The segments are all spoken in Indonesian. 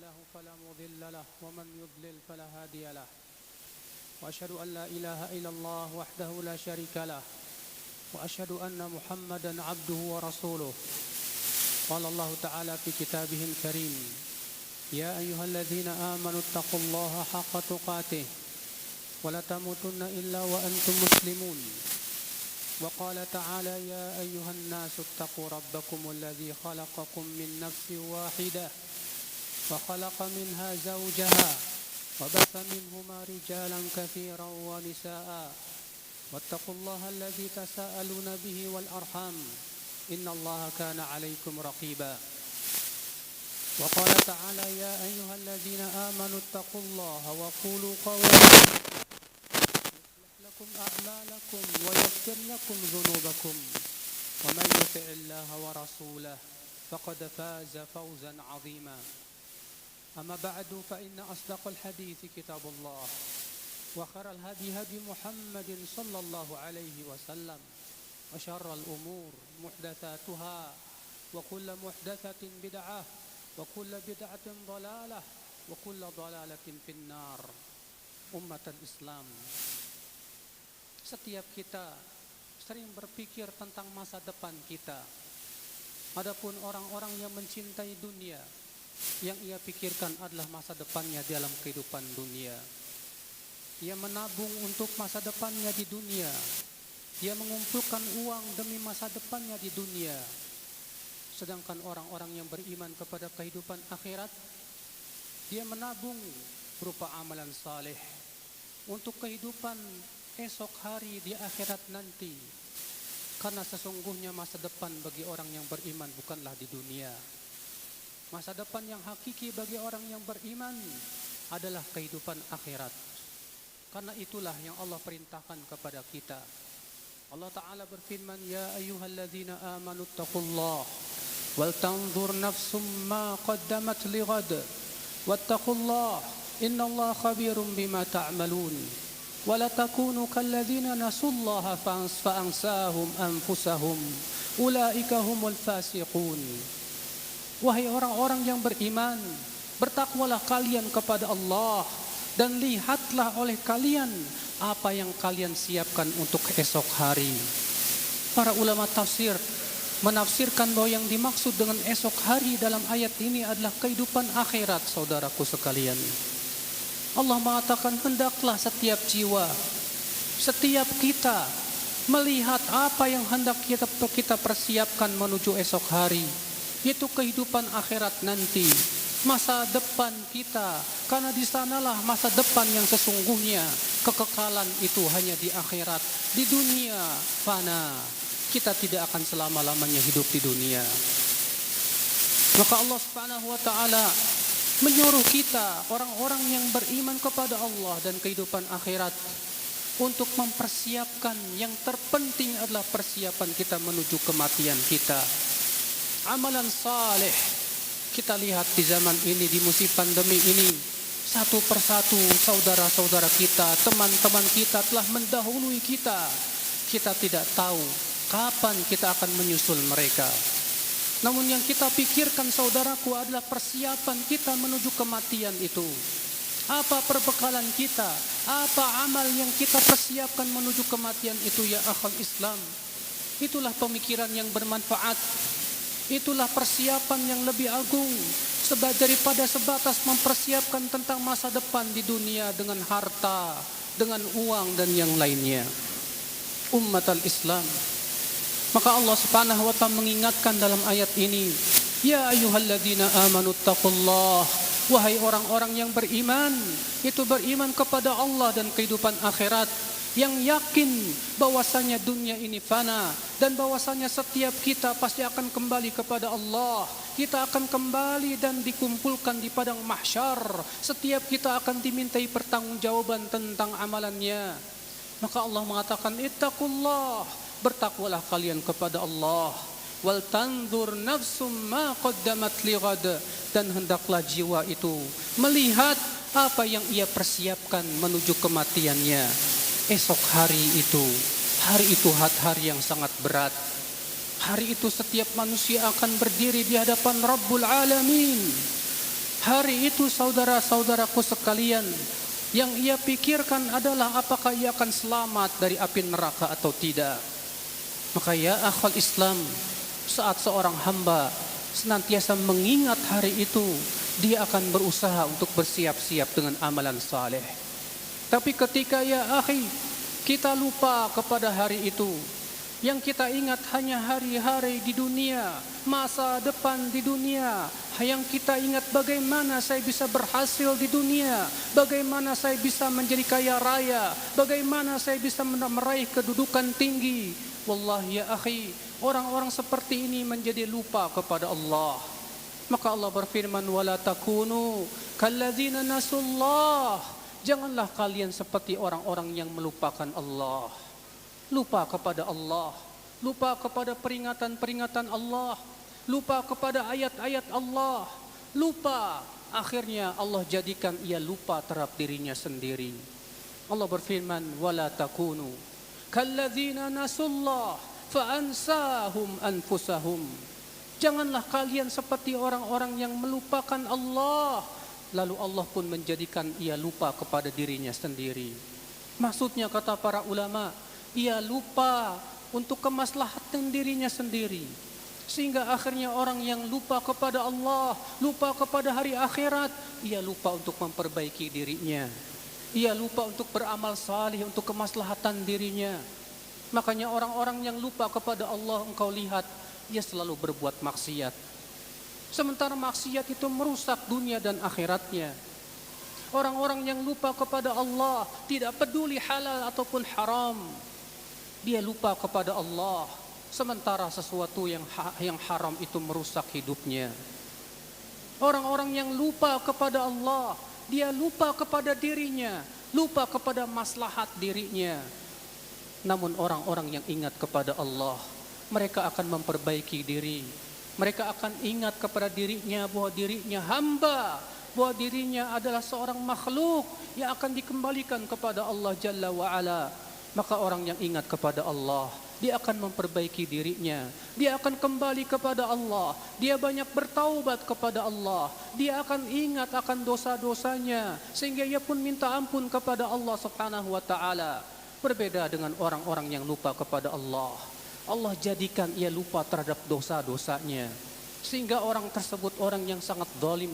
له فلا مضل له ومن يضلل فلا هادي له وأشهد أن لا إله إلا الله وحده لا شريك له وأشهد أن محمدا عبده ورسوله. قال الله تعالى في كتابه الكريم: يا أيها الذين آمنوا اتقوا الله حق تقاته ولا تموتن إلا وأنتم مسلمون. وقال تعالى: يا أيها الناس اتقوا ربكم الذي خلقكم من نفس واحدة وخلق منها زوجها وبث منهما رجالا كثيرا ونساء واتقوا الله الذي تساءلون به والأرحام إن الله كان عليكم رقيبا. وقال تعالى: يا أيها الذين آمنوا اتقوا الله وقولوا قولا لكم أعمالكم ويغفر لكم ذنوبكم ومن يطع الله ورسوله فقد فاز فوزا عظيما. أما بعد فإن أصدق الحديث كتاب الله وخير الهدي هدي محمد صلى الله عليه وسلم وشر الأمور محدثاتها وكل محدثة بدعة وكل بدعة ضلالة وكل ضلالة في النار. Umat Islam, setiap kita sering berpikir tentang masa depan kita. Adapun orang-orang yang mencintai dunia, yang ia pikirkan adalah masa depannya dalam kehidupan dunia. Ia menabung untuk masa depannya di dunia. Ia mengumpulkan uang demi masa depannya di dunia. Sedangkan orang-orang yang beriman kepada kehidupan akhirat, dia menabung berupa amalan saleh untuk kehidupan esok hari di akhirat nanti. Karena sesungguhnya masa depan bagi orang yang beriman bukanlah di dunia. Masa depan yang hakiki bagi orang yang beriman adalah kehidupan akhirat. Karena itulah yang Allah perintahkan kepada kita. Allah Ta'ala berfirman: Ya ayyuhalladzina amanu attaqullah wal tanzur nafsum ma qaddamat lighad wattaqullah innallaha khabirum bima ta'malun wa la takunu kalladzina nasullaha fa'ansahum anfusahum ulaika humul fasiqun. Wahai orang-orang yang beriman, bertakwalah kalian kepada Allah dan lihatlah oleh kalian apa yang kalian siapkan untuk esok hari. Para ulama tafsir menafsirkan bahwa yang dimaksud dengan esok hari dalam ayat ini adalah kehidupan akhirat, saudaraku sekalian. Allah mengatakan hendaklah setiap jiwa, setiap kita melihat apa yang hendak kita persiapkan menuju esok hari, yaitu kehidupan akhirat nanti, masa depan kita. Karena di sanalah masa depan yang sesungguhnya. Kekekalan itu hanya di akhirat. Di dunia fana, kita tidak akan selama-lamanya hidup di dunia. Maka Allah Subhanahu wa ta'ala menyuruh kita, orang-orang yang beriman kepada Allah dan kehidupan akhirat, untuk mempersiapkan. Yang terpenting adalah persiapan kita menuju kematian kita. Amalan saleh. Kita lihat di zaman ini, di musim pandemi ini, satu persatu saudara-saudara kita, teman-teman kita telah mendahului kita. Kita tidak tahu kapan kita akan menyusul mereka. Namun yang kita pikirkan, saudaraku, adalah persiapan kita menuju kematian itu. Apa perbekalan kita? Apa amal yang kita persiapkan menuju kematian itu, ya akhal Islam? Itulah pemikiran yang bermanfaat. Itulah persiapan yang lebih agung daripada sebatas mempersiapkan tentang masa depan di dunia dengan harta, dengan uang dan yang lainnya. Umat al-Islam, maka Allah Subhanahu wa ta'ala mengingatkan dalam ayat ini: Ya ayyuhalladzina amanu attaqullah. Wahai orang-orang yang beriman, itu beriman kepada Allah dan kehidupan akhirat, yang yakin bahwasanya dunia ini fana dan bahwasanya setiap kita pasti akan kembali kepada Allah. Kita akan kembali dan dikumpulkan di padang mahsyar. Setiap kita akan dimintai pertanggungjawaban tentang amalannya. Maka Allah mengatakan: Ittaqullah, bertakwalah kalian kepada Allah. Wal tanzur nafsum ma qaddamat lighad, dan hendaklah jiwa itu melihat apa yang ia persiapkan menuju kematiannya. Esok hari itu hari yang sangat berat. Hari itu setiap manusia akan berdiri di hadapan Rabbul Alamin. Hari itu saudara-saudaraku sekalian, yang ia pikirkan adalah apakah ia akan selamat dari api neraka atau tidak. Maka ya akhwal Islam, saat seorang hamba senantiasa mengingat hari itu, dia akan berusaha untuk bersiap-siap dengan amalan saleh. Tapi ketika ya akhi, kita lupa kepada hari itu, yang kita ingat hanya hari-hari di dunia, masa depan di dunia. Yang kita ingat bagaimana saya bisa berhasil di dunia, bagaimana saya bisa menjadi kaya raya, bagaimana saya bisa meraih kedudukan tinggi. Wallahi ya akhi, orang-orang seperti ini menjadi lupa kepada Allah. Maka Allah berfirman, wala takunu kalladzina nasullah. Janganlah kalian seperti orang-orang yang melupakan Allah. Lupa kepada Allah, lupa kepada peringatan-peringatan Allah, lupa kepada ayat-ayat Allah, lupa. Akhirnya Allah jadikan ia lupa terhadap dirinya sendiri. Allah berfirman, wala takunu kalladzina nasullah fa'ansahum anfusahum. Janganlah kalian seperti orang-orang yang melupakan Allah, lalu Allah pun menjadikan ia lupa kepada dirinya sendiri. Maksudnya kata para ulama, ia lupa untuk kemaslahatan dirinya sendiri. Sehingga akhirnya orang yang lupa kepada Allah, lupa kepada hari akhirat, ia lupa untuk memperbaiki dirinya. Ia lupa untuk beramal salih untuk kemaslahatan dirinya. Makanya orang-orang yang lupa kepada Allah, engkau lihat, ia selalu berbuat maksiat. Sementara maksiat itu merusak dunia dan akhiratnya. Orang-orang yang lupa kepada Allah, tidak peduli halal ataupun haram, dia lupa kepada Allah, sementara sesuatu yang haram itu merusak hidupnya. Orang-orang yang lupa kepada Allah, dia lupa kepada dirinya, lupa kepada maslahat dirinya. Namun orang-orang yang ingat kepada Allah, mereka akan memperbaiki diri. Mereka akan ingat kepada dirinya bahwa dirinya hamba, bahwa dirinya adalah seorang makhluk yang akan dikembalikan kepada Allah Jalla wa'ala. Maka orang yang ingat kepada Allah, dia akan memperbaiki dirinya. Dia akan kembali kepada Allah. Dia banyak bertaubat kepada Allah. Dia akan ingat akan dosa-dosanya, sehingga ia pun minta ampun kepada Allah Subhanahu wa ta'ala. Berbeda dengan orang-orang yang lupa kepada Allah. Allah jadikan ia lupa terhadap dosa-dosanya, sehingga orang tersebut orang yang sangat zalim.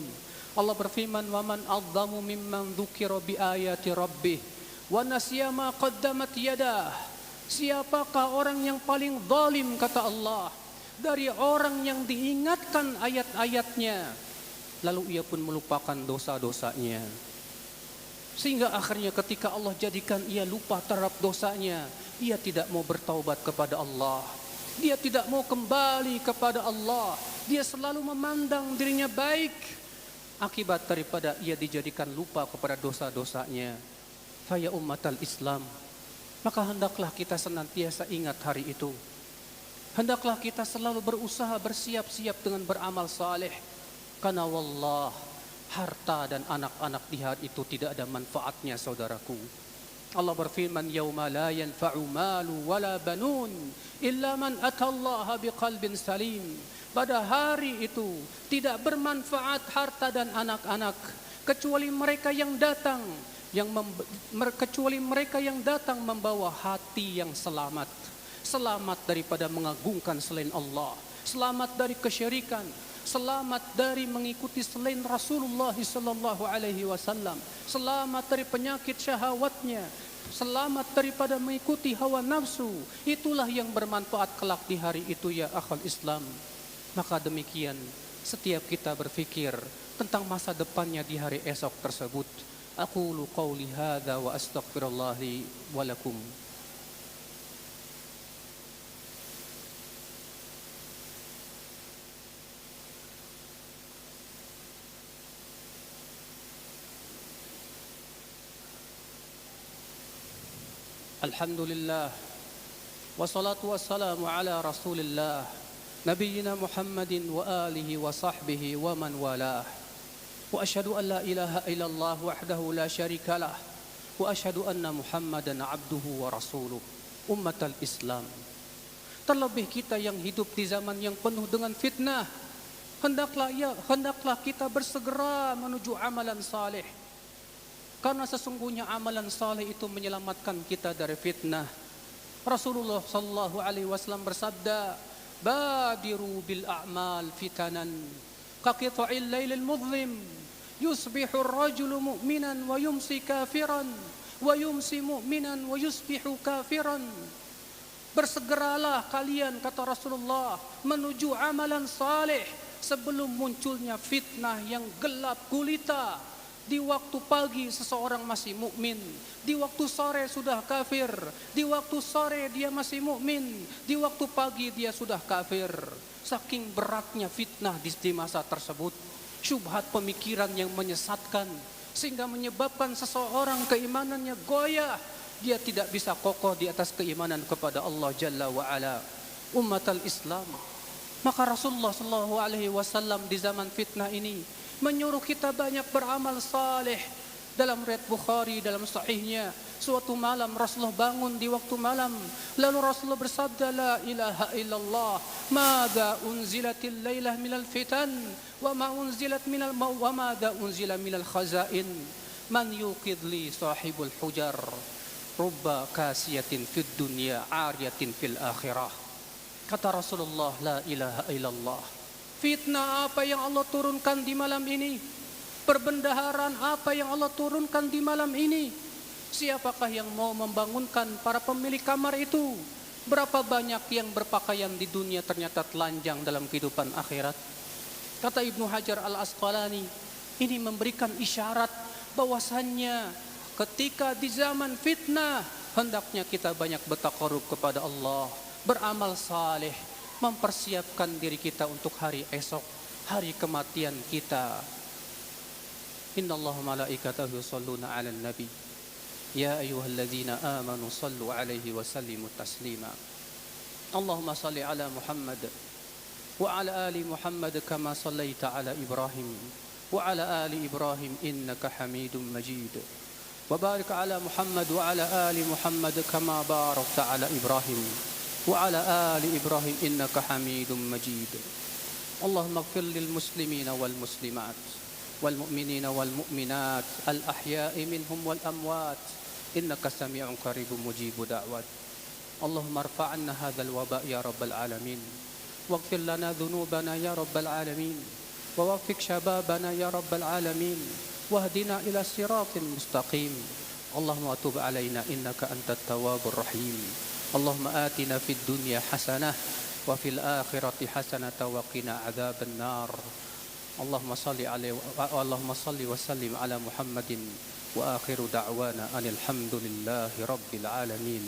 Allah berfirman, "Waman adzamu mimman dzukira bi ayati rabbih wa nasiya ma qaddamat yadah." Siapakah orang yang paling zalim, kata Allah, dari orang yang diingatkan ayat-ayatnya, lalu ia pun melupakan dosa-dosanya. Sehingga akhirnya ketika Allah jadikan ia lupa terhadap dosanya, ia tidak mau bertaubat kepada Allah. Dia tidak mau kembali kepada Allah. Dia selalu memandang dirinya baik. Akibat daripada ia dijadikan lupa kepada dosa-dosanya. Faya ummatal Islam, maka hendaklah kita senantiasa ingat hari itu. Hendaklah kita selalu berusaha bersiap-siap dengan beramal saleh. Karena wallah, harta dan anak-anak di hari itu tidak ada manfaatnya, saudaraku. Allah berfirman, yauma la yanfa'u malu wala banun illa man atallaha biqalbin salim. Pada hari itu tidak bermanfaat harta dan anak-anak kecuali mereka yang datang membawa hati yang selamat. Selamat daripada mengagungkan selain Allah, selamat dari kesyirikan, selamat dari mengikuti selain Rasulullah sallallahu alaihi wasallam, selamat dari penyakit syahwatnya, selamat daripada mengikuti hawa nafsu. Itulah yang bermanfaat kelak di hari itu, ya akhal Islam. Maka demikian, setiap kita berfikir tentang masa depannya di hari esok tersebut. Aqulu qawli hadza wa astaghfirullahi wa lakum. Alhamdulillah, wassalatu wassalamu ala rasulillah, Nabiyyina Muhammadin wa alihi wa sahbihi wa man walah. Wa asyhadu an la ilaha illallah wahdahu la syarikalah. Wa asyhadu anna Muhammadan abduhu wa rasuluh. Ummatal Islam, terlebih kita yang hidup di zaman yang penuh dengan fitnah, hendaklah kita bersegera menuju amalan saleh. Karena sesungguhnya amalan saleh itu menyelamatkan kita dari fitnah. Rasulullah sallallahu alaihi wasallam bersabda, "Badiru bil a'mal fitanan ka qita'il lailil mudhlim, yusbihu ar-rajulu mu'minan wa yumsi kafiran, wa yumsi mu'minan wa yusbihu kafiran." Bersegeralah kalian, kata Rasulullah, menuju amalan saleh sebelum munculnya fitnah yang gelap gulita. Di waktu pagi seseorang masih mukmin, di waktu sore sudah kafir, di waktu sore dia masih mukmin, di waktu pagi dia sudah kafir. Saking beratnya fitnah di masa tersebut, syubhat pemikiran yang menyesatkan sehingga menyebabkan seseorang keimanannya goyah. Dia tidak bisa kokoh di atas keimanan kepada Allah Jalla wa Ala. Ummatal Islam, maka Rasulullah sallallahu alaihi wasallam di zaman fitnah ini menyuruh kita banyak beramal saleh. Dalam riwayat Bukhari dalam sahihnya, suatu malam Rasulullah bangun di waktu malam, lalu Rasulullah bersabda, "La ilaha illallah, madza unzilatil lailah minal fitan wa ma unzilat minal wa madza unzila minal khazain, man yuqidh li sahibul hujar, rubba kasiyatin fid dunya ariyatin fil akhirah." Kata Rasulullah, la ilaha illallah. Fitnah apa yang Allah turunkan di malam ini? Perbendaharaan apa yang Allah turunkan di malam ini? Siapakah yang mau membangunkan para pemilik kamar itu? Berapa banyak yang berpakaian di dunia ternyata telanjang dalam kehidupan akhirat? Kata Ibnu Hajar al-Asqalani, ini memberikan isyarat bahwasannya ketika di zaman fitnah, hendaknya kita banyak bertaqarrub kepada Allah, beramal saleh, mempersiapkan diri kita untuk hari esok, hari kematian kita. Innallaha malaikatahu yusholluna 'alan nabi. Ya ayyuhalladzina amanu shallu 'alaihi wa sallimu taslima. Allahumma shalli 'ala Muhammad wa 'ala ali Muhammad kama shallaita 'ala Ibrahim wa 'ala ali Ibrahim innaka Hamidum Majid. Wa barik 'ala Muhammad wa 'ala ali Muhammad kama barakta 'ala Ibrahim wa 'ala ali Ibrahim innaka Hamidum Majid. Allahumma ighfir lil muslimina wal muslimat wal mu'minina wal mu'minat al ahya'i minhum wal amwat innaka sami'un qaribun mujibud da'wat. Allahumma irfa' 'anna hadzal waba' ya rabbal alamin waghfir lana dhunubana ya rabbal alamin wa waffiq shababana ya rabbal alamin wahdina ila siratil mustaqim. Allahumma tub 'alaina innaka antat tawwabur rahim. Allahumma atina fid dunya hasanah wa fil akhirati hasanah wa qina adzaban nar. Allahumma salli wa sallim ala Muhammadin wa akhiru da'wana anil hamdulillahi rabbil alamin.